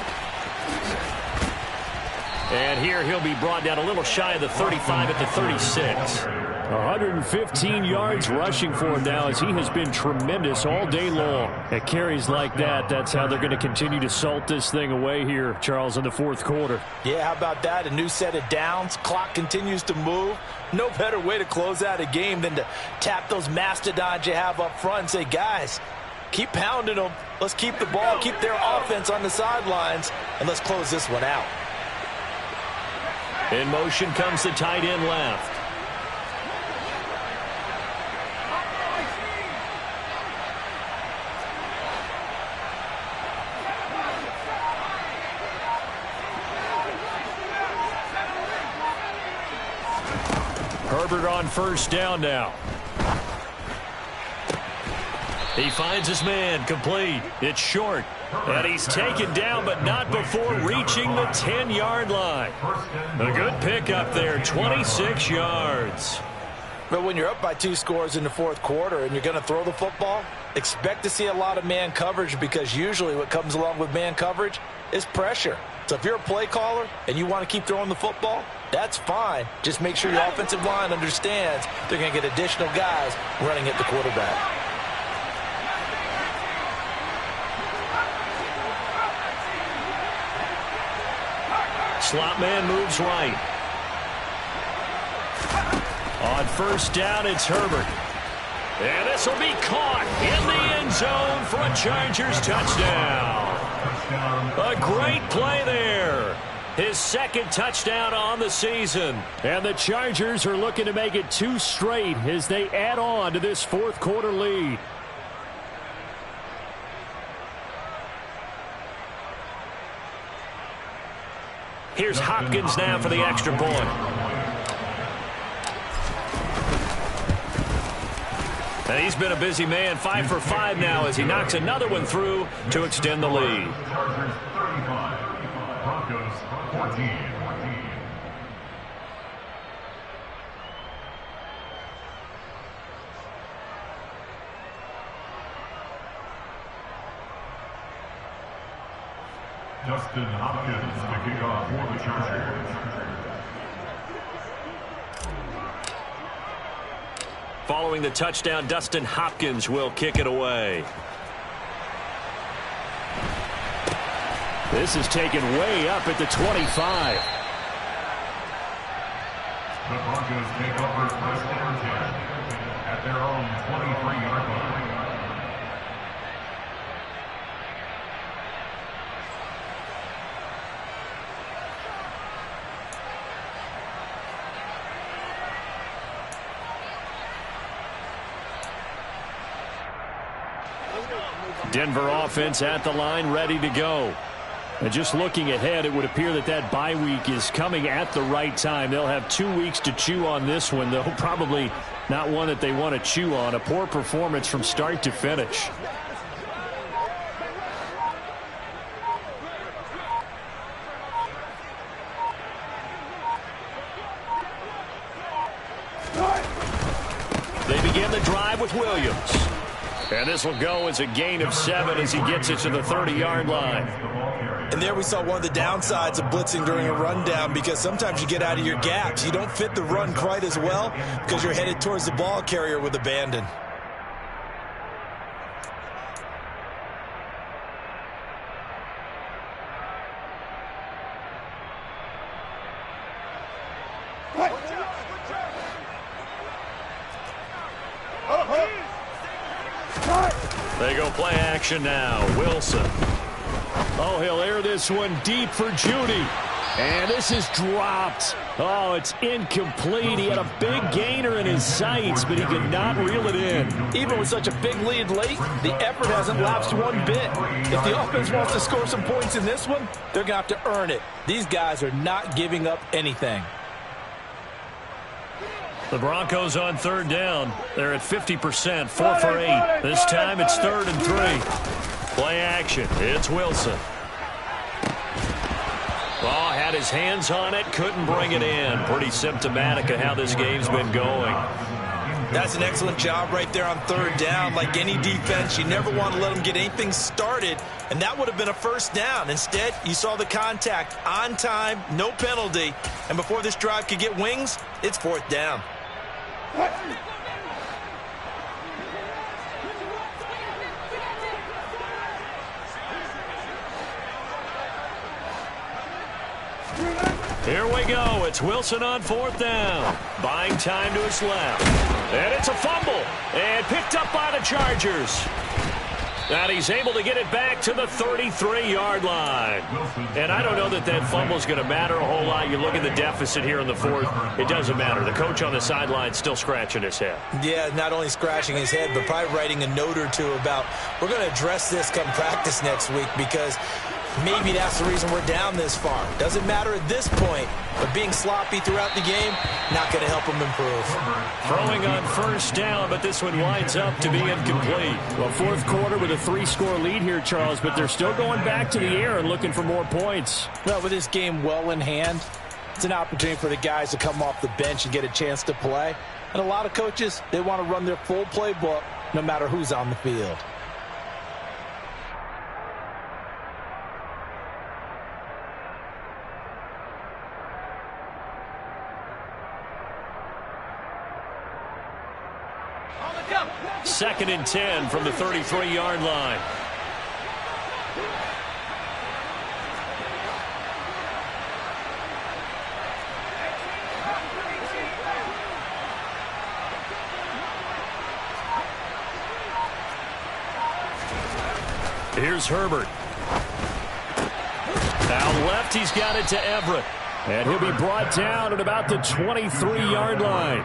And here he'll be brought down a little shy of the 35 at the 36. 115 yards rushing for him now, as he has been tremendous all day long. At carries like that, that's how they're going to continue to salt this thing away here, Charles, in the fourth quarter. Yeah, how about that? A new set of downs. Clock continues to move. No better way to close out a game than to tap those mastodons you have up front and say, guys, keep pounding them. Let's keep the ball, keep their offense on the sidelines, and let's close this one out. In motion comes the tight end left. Herbert on first down now. He finds his man, complete. It's short. And he's taken down, but not before reaching the 10-yard line. A good pickup there, 26 yards. But when you're up by 2 scores in the fourth quarter and you're going to throw the football, expect to see a lot of man coverage, because usually what comes along with man coverage is pressure. So if you're a play caller and you want to keep throwing the football, that's fine. Just make sure your offensive line understands they're going to get additional guys running at the quarterback. Slot man moves right. On first down, it's Herbert. And this will be caught in the end zone for a Chargers touchdown. A great play there. His second touchdown on the season. And the Chargers are looking to make it 2 straight as they add on to this fourth quarter lead. Here's Hopkins now for the extra point. And he's been a busy man, 5 for 5 now as he knocks another one through to extend the lead. Chargers 35, Broncos 14. Justin Hopkins to kick off for the Chargers. Following the touchdown, Dustin Hopkins will kick it away. This is taken way up at the 25. The Broncos take over first and 10 at their own 23-yard line. Denver offense at the line, ready to go. And just looking ahead, it would appear that that bye week is coming at the right time. They'll have 2 weeks to chew on this one, though probably not one that they want to chew on. A poor performance from start to finish. They begin the drive with Williams. And this will go as a gain of 7 as he gets it to the 30-yard line. And there we saw one of the downsides of blitzing during a rundown, because sometimes you get out of your gaps. You don't fit the run quite as well because you're headed towards the ball carrier with abandon. They go play action now. Wilson. Oh, he'll air this one deep for Judy. And this is dropped. Oh, it's incomplete. He had a big gainer in his sights, but he could not reel it in. Even with such a big lead late, the effort hasn't lapsed one bit. If the offense wants to score some points in this one, they're going to have to earn it. These guys are not giving up anything. The Broncos on third down. They're at 50%, 4 for 8. This time it's 3rd and 3. Play action. It's Wilson. Oh, had his hands on it, couldn't bring it in. Pretty symptomatic of how this game's been going. That's an excellent job right there on third down. Like any defense, you never want to let them get anything started, and that would have been a first down. Instead, you saw the contact on time, no penalty, and before this drive could get wings, it's 4th down. Here we go. It's Wilson on 4th down. Buying time to his left. And it's a fumble. And picked up by the Chargers. And he's able to get it back to the 33-yard line. And I don't know that that fumble is going to matter a whole lot. You look at the deficit here in the 4th. It doesn't matter. The coach on the sideline still scratching his head. Yeah, not only scratching his head, but probably writing a note or two about, we're going to address this come practice next week, because maybe that's the reason we're down this far. Doesn't matter at this point, but being sloppy throughout the game, not going to help him improve. Throwing on 1st down, but this one winds up to be incomplete. Well, 4th quarter with a 3-score lead here, Charles, but they're still going back to the air and looking for more points. Well, with this game well in hand, it's an opportunity for the guys to come off the bench and get a chance to play. And a lot of coaches, they want to run their full playbook no matter who's on the field. Second and 10 from the 33-yard line. Here's Herbert. Out left, he's got it to Everett. And he'll be brought down at about the 23-yard line.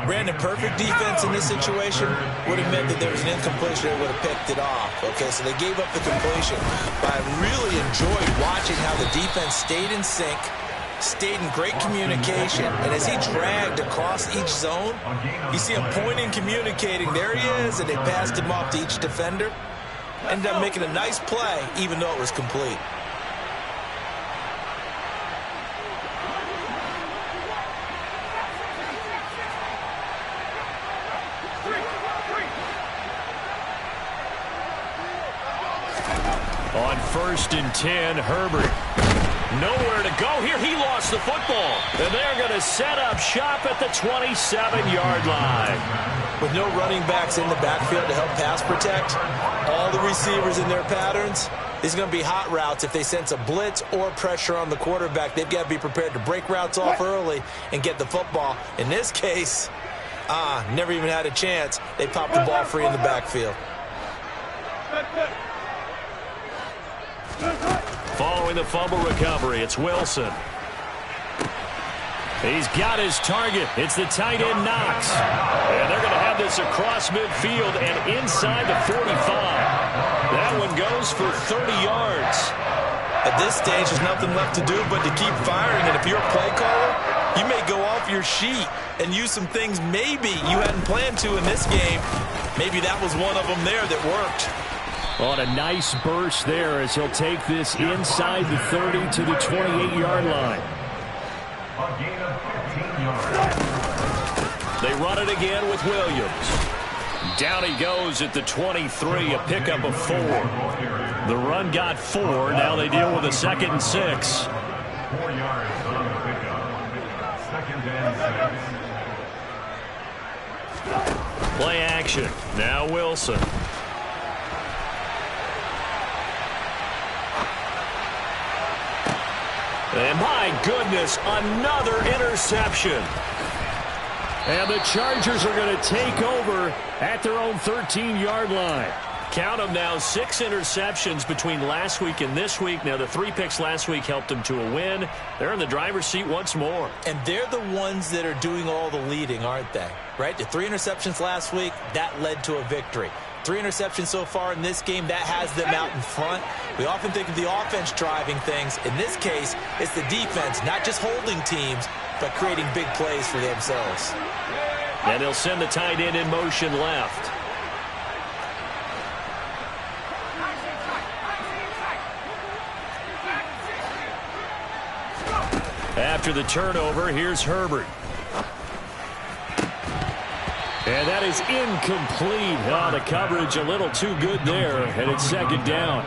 Brandon, perfect defense in this situation would have meant that there was an incompletion that would have picked it off. Okay, so they gave up the completion. But I really enjoyed watching how the defense stayed in sync, stayed in great communication. And as he dragged across each zone, you see him pointing, communicating. There he is, and they passed him off to each defender. Ended up making a nice play, even though it was complete. On 1st and 10, Herbert. Nowhere to go here. He lost the football. And they're going to set up shop at the 27-yard line. With no running backs in the backfield to help pass protect, all the receivers in their patterns, these are going to be hot routes. If they sense a blitz or pressure on the quarterback, they've got to be prepared to break routes off early and get the football. In this case, never even had a chance. They popped the ball free in the backfield. Following the fumble recovery, it's Wilson. He's got his target. It's the tight end, Knox. And they're going to have this across midfield and inside the 45. That one goes for 30 yards. At this stage, there's nothing left to do but to keep firing. And if you're a play caller, you may go off your sheet and use some things maybe you hadn't planned to in this game. Maybe that was one of them there that worked. On a nice burst there as he'll take this inside the 30 to the 28-yard line. A gain of 15 yards. They run it again with Williams. Down he goes at the 23, a pickup of 4. The run got 4. Now they deal with a 2nd and 6. 4 yards on the pickup. 2nd and 6. Play action. Now Wilson. And my goodness, another interception. And the Chargers are going to take over at their own 13-yard line. Count them now, 6 interceptions between last week and this week. Now, the 3 picks last week helped them to a win. They're in the driver's seat once more. And they're the ones that are doing all the leading, aren't they? Right? The 3 interceptions last week, that led to a victory. 3 interceptions so far in this game, that has them out in front. We often think of the offense driving things. In this case, it's the defense, not just holding teams, but creating big plays for themselves. And they'll send the tight end in motion left. After the turnover, here's Herbert. And that is incomplete. Oh, the coverage a little too good there, and it's 2nd down.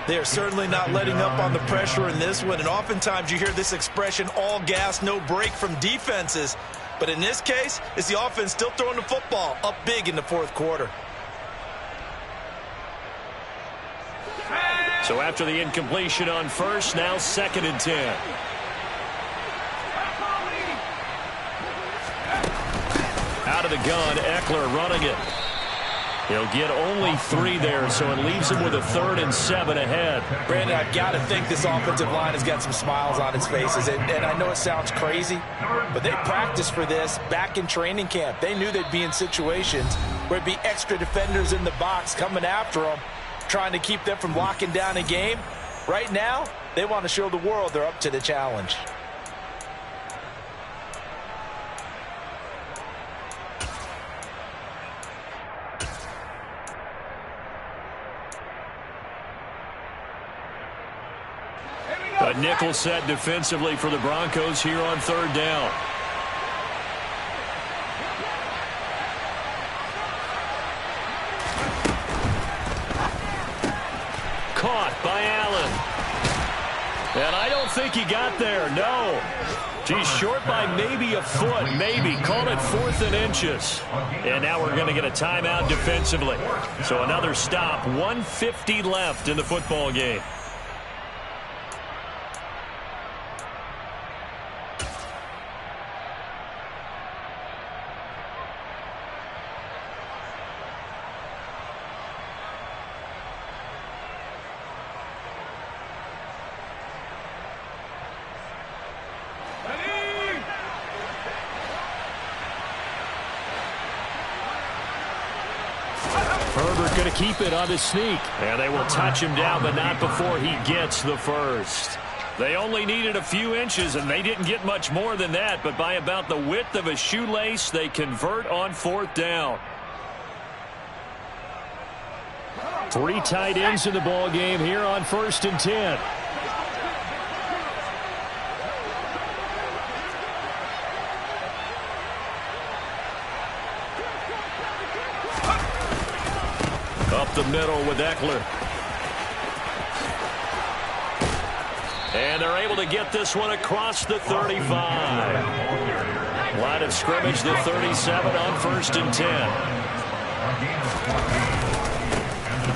They're certainly not letting up on the pressure in this one, and oftentimes you hear this expression, all gas, no break from defenses. But in this case, it's the offense still throwing the football up big in the fourth quarter. So after the incompletion on first, now 2nd and 10. Out of the gun, Eckler running it. He'll get only 3 there, so it leaves him with a 3rd and 7 ahead. Brandon, I've got to think this offensive line has got some smiles on its faces. And I know it sounds crazy, but they practiced for this back in training camp. They knew they'd be in situations where it'd be extra defenders in the box coming after them, trying to keep them from locking down a game. Right now, they want to show the world they're up to the challenge. A nickel set defensively for the Broncos here on 3rd down. Caught by Allen. And I don't think he got there, no. He's short by maybe a foot, maybe. Call it 4th and inches. And now we're going to get a timeout defensively. So another stop, 1:50 left in the football game. Herbert going to keep it on the sneak. And they will touch him down, but not before he gets the first. They only needed a few inches, and they didn't get much more than that. But by about the width of a shoelace, they convert on 4th down. 3 tight ends in the ball game here on 1st and 10. Up the middle with Eckler. And they're able to get this one across the 35. Line of scrimmage, the 37 on 1st and 10.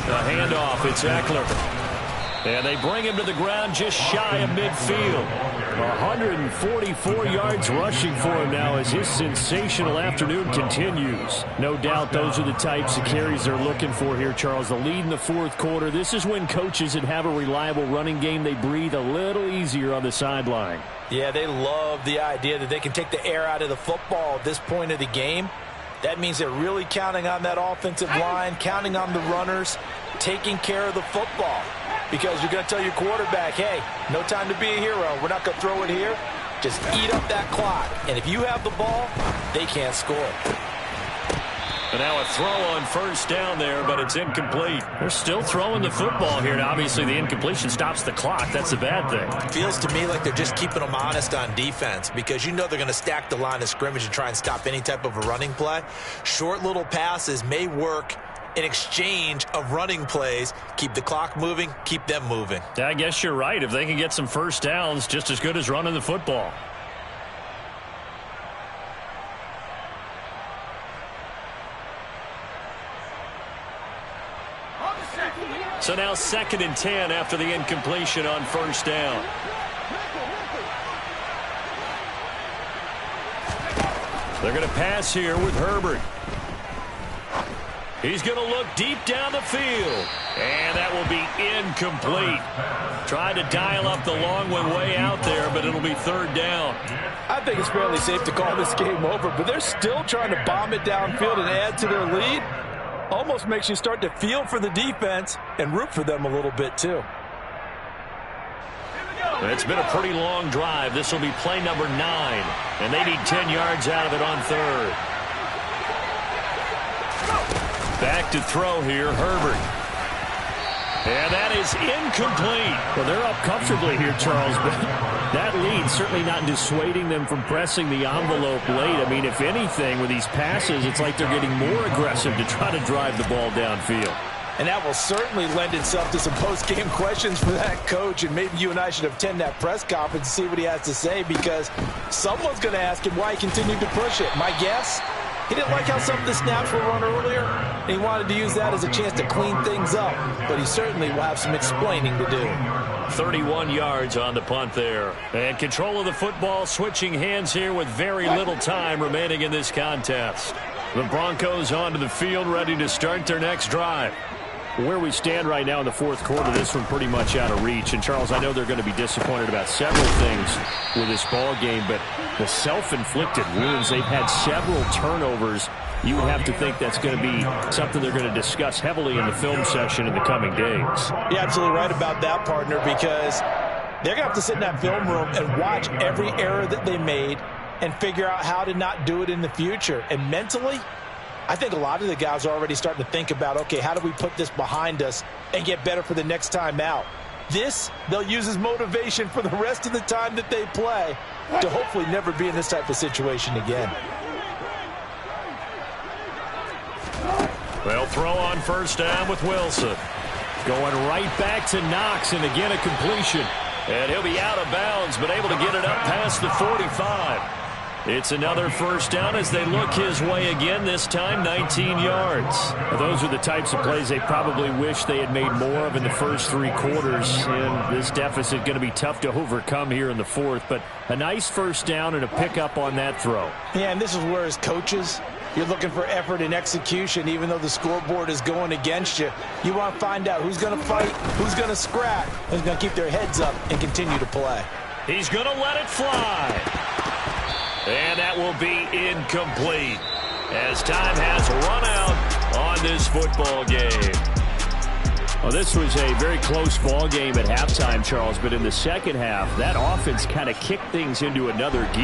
The handoff, it's Eckler. And they bring him to the ground just shy of midfield. 144 yards rushing for him now as his sensational afternoon continues. No doubt those are the types of carries they're looking for here, Charles. The lead in the fourth quarter. This is when coaches that have a reliable running game, they breathe a little easier on the sideline. Yeah, they love the idea that they can take the air out of the football at this point of the game. That means they're really counting on that offensive line, counting on the runners, taking care of the football. Because you're going to tell your quarterback, hey, no time to be a hero. We're not going to throw it here. Just eat up that clock. And if you have the ball, they can't score. And now a throw on 1st down there, but it's incomplete. They're still throwing the football here. Now, obviously, the incompletion stops the clock. That's a bad thing. Feels to me like they're just keeping them honest on defense because you know they're going to stack the line of scrimmage and try and stop any type of a running play. Short little passes may work in exchange of running plays. Keep the clock moving, keep them moving. I guess you're right. If they can get some 1st downs, just as good as running the football. So now 2nd and 10 after the incompletion on 1st down. They're going to pass here with Herbert. He's going to look deep down the field. And that will be incomplete. Tried to dial up the long one way out there, but it'll be 3rd down. I think it's fairly safe to call this game over, but they're still trying to bomb it downfield and add to their lead. Almost makes you start to feel for the defense and root for them a little bit, too. It's been a pretty long drive. This will be play number 9, and they need 10 yards out of it on 3rd. Back to throw here, Herbert. And that is incomplete. Well, they're up comfortably here, Charles, but that lead certainly not dissuading them from pressing the envelope late. I mean, if anything, with these passes, it's like they're getting more aggressive to try to drive the ball downfield. And that will certainly lend itself to some post-game questions for that coach. And maybe you and I should attend that press conference and see what he has to say, because someone's going to ask him why he continued to push it. My guess, he didn't like how some of the snaps were run earlier, and he wanted to use that as a chance to clean things up. But he certainly will have some explaining to do. 31 yards on the punt there. And control of the football switching hands here with very little time remaining in this contest. The Broncos onto the field, ready to start their next drive. Where we stand right now in the fourth quarter, this one pretty much out of reach. And, Charles, I know they're going to be disappointed about several things with this ball game, but the self-inflicted wounds, they've had several turnovers. You would have to think that's going to be something they're going to discuss heavily in the film session in the coming days. You're absolutely right about that, partner, because they're going to have to sit in that film room and watch every error that they made and figure out how to not do it in the future. And mentally, I think a lot of the guys are already starting to think about, okay, how do we put this behind us and get better for the next time out? This, they'll use as motivation for the rest of the time that they play to hopefully never be in this type of situation again. They'll throw on first down with Wilson. Going right back to Knox, and again a completion. And he'll be out of bounds, but able to get it up past the 45. It's another first down as they look his way again, this time 19 yards. Those are the types of plays they probably wish they had made more of in the first three quarters. And this deficit going to be tough to overcome here in the fourth. But a nice first down and a pickup on that throw. Yeah, and this is where, as coaches, you're looking for effort and execution. Even though the scoreboard is going against you, you want to find out who's going to fight, who's going to scrap, who's going to keep their heads up and continue to play. He's going to let it fly. And that will be incomplete as time has run out on this football game. Well, this was a very close ball game at halftime, Charles, but in the second half, that offense kind of kicked things into another gear.